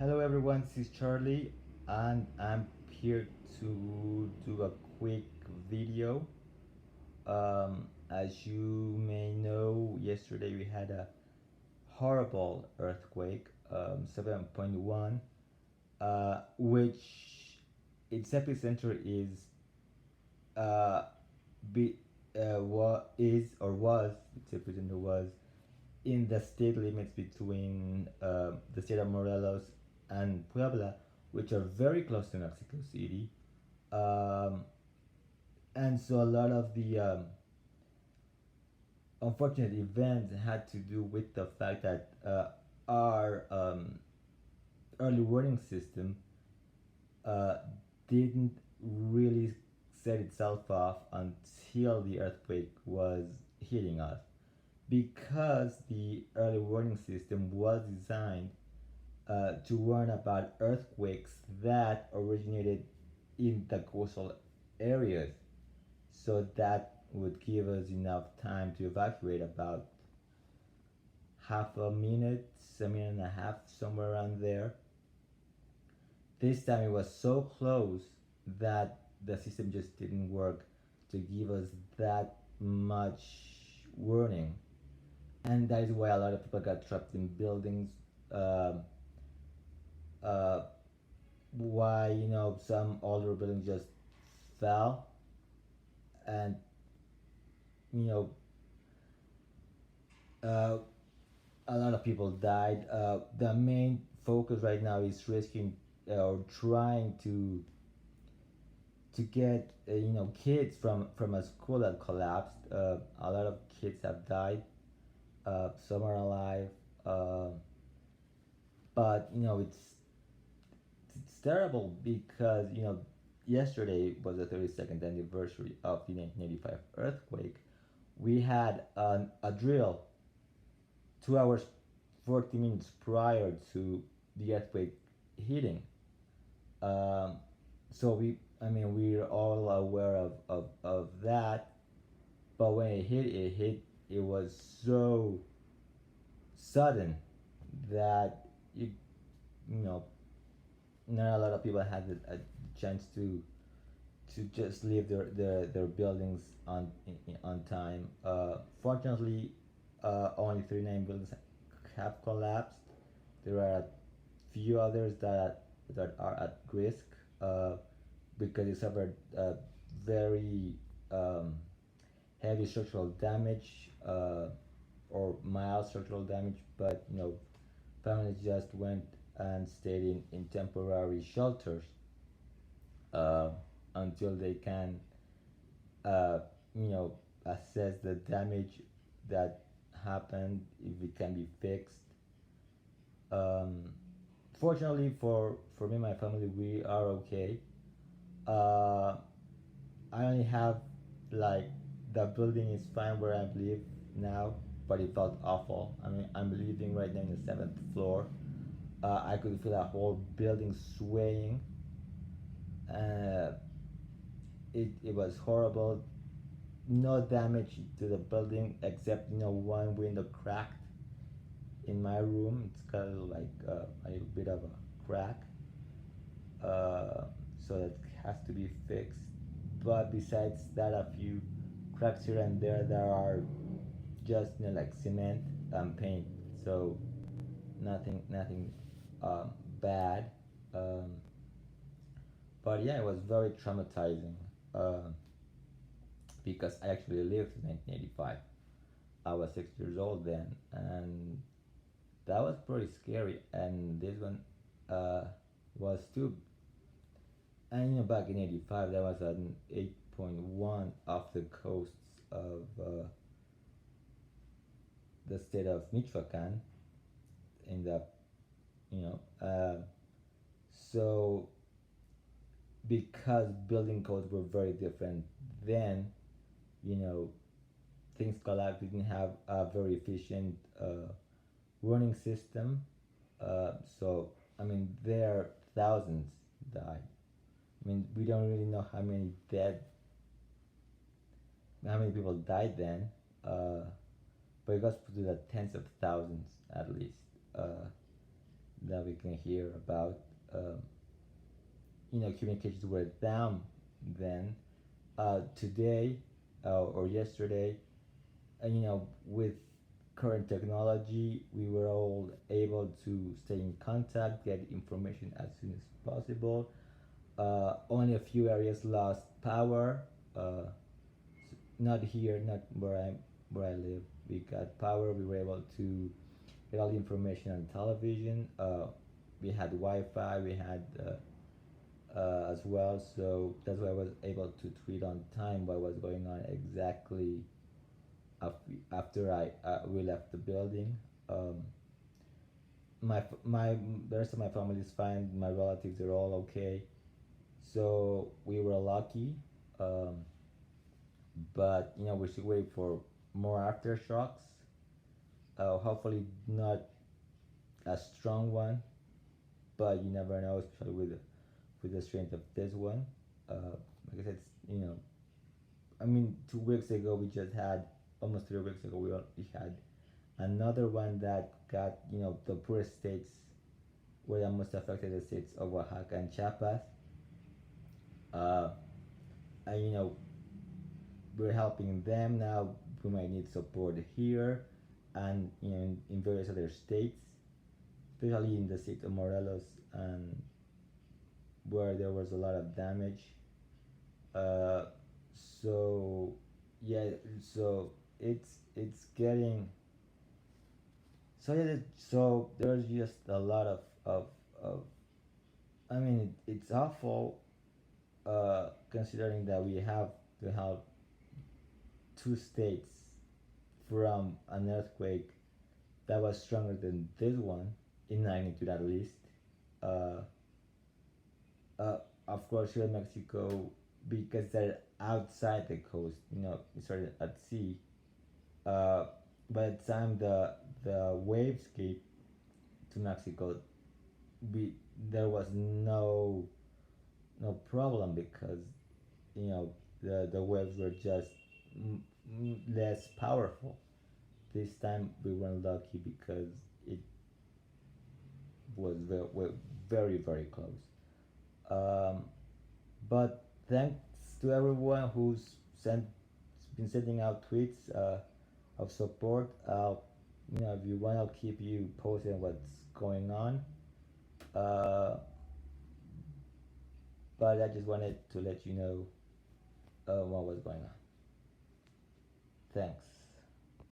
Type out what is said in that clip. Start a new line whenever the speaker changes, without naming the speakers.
Hello everyone, this is Charlie and I'm here to do a quick video. As you may know, yesterday we had a horrible earthquake, 7.1, which its epicenter is uh, be, what is or was, its epicenter was in the state limits between the state of Morelos and Puebla, which are very close to Mexico City. Um, and so a lot of the unfortunate events had to do with the fact that our early warning system uh, didn't really set itself off until the earthquake was hitting us, because the early warning system was designed to warn about earthquakes that originated in the coastal areas. So that would give us enough time to evacuate about half a minute and a half, somewhere around there. This time it was so close that the system just didn't work to give us that much warning. And that is why a lot of people got trapped in buildings. Uh, uh, why some older buildings just fell, and you know uh, a lot of people died. The main focus right now is rescuing or trying to get kids from a school that collapsed. A lot of kids have died. Some are alive, uh, but it's terrible because yesterday was the 32nd anniversary of the 1985 earthquake. We had a drill 2 hours 40 minutes prior to the earthquake hitting. Um, so we're all aware of that, but when it was so sudden that you know not a lot of people had a chance to just leave their buildings on time. Fortunately, only 39 buildings have collapsed. There are a few others that are at risk because they suffered very um, heavy structural damage or mild structural damage. But families just went and stayed in temporary shelters uh, until they can uh, assess the damage that happened, if it can be fixed. Um, Fortunately for me and my family, we are okay. Uh, I only have, like, the building is fine where I live now, but it felt awful. I mean, I'm living right now in the seventh floor. I could feel a whole building swaying. Uh, it was horrible. No damage to the building except one window cracked in my room. It's got like a little bit of a crack, so that has to be fixed. But besides that, a few cracks here and there that are just like cement and paint. So nothing bad. Um, but yeah, it was very traumatizing because I actually lived in 1985. I was 6 years old then, and that was pretty scary. And this one was too. And back in '85, there was an 8.1 off the coasts of the state of Michoacan, in the you know. So because building codes were very different then, you know, things collapsed. We didn't have a very efficient warning system. So I mean, there thousands died. I mean, we don't really know how many people died then, but it goes to the tens of thousands at least, that we can hear about. Um, Communications were down then. Today or yesterday, with current technology, we were all able to stay in contact, get information as soon as possible. Only a few areas lost power. Uh, Not here, not where I live. We got power. We were able to get all the information on television. We had Wi-Fi. We had as well, so that's why I was able to tweet on time what was going on exactly after I we left the building. Um, my the rest of my family is fine. My relatives are all okay. So we were lucky, um, but we should wait for more aftershocks. Hopefully not a strong one, but you never know, especially with the strength of this one. Like I said, I mean, 2 weeks ago we just had almost 3 weeks ago we had another one that got the poorest states where that most affected the states of Oaxaca and Chiapas. Uh, and we're helping them now. We might need support here, and in various other states, especially in the state of Morelos, and where there was a lot of damage. Uh, so yeah, so it's getting so there's just a lot of I mean it's awful considering that we have to help two states from an earthquake that was stronger than this one in magnitude at least. Uh, uh, of course, here in Mexico, because they're outside the coast, it's sort of at sea. Uh, by the time the waves came to Mexico, we there was no problem because the waves were just less powerful. This time we weren't lucky because it was very very close. Um, but thanks to everyone who's been sending out tweets of support. If you want, I'll keep you posted on what's going on. Uh, but I just wanted to let you know what was going on. Thanks.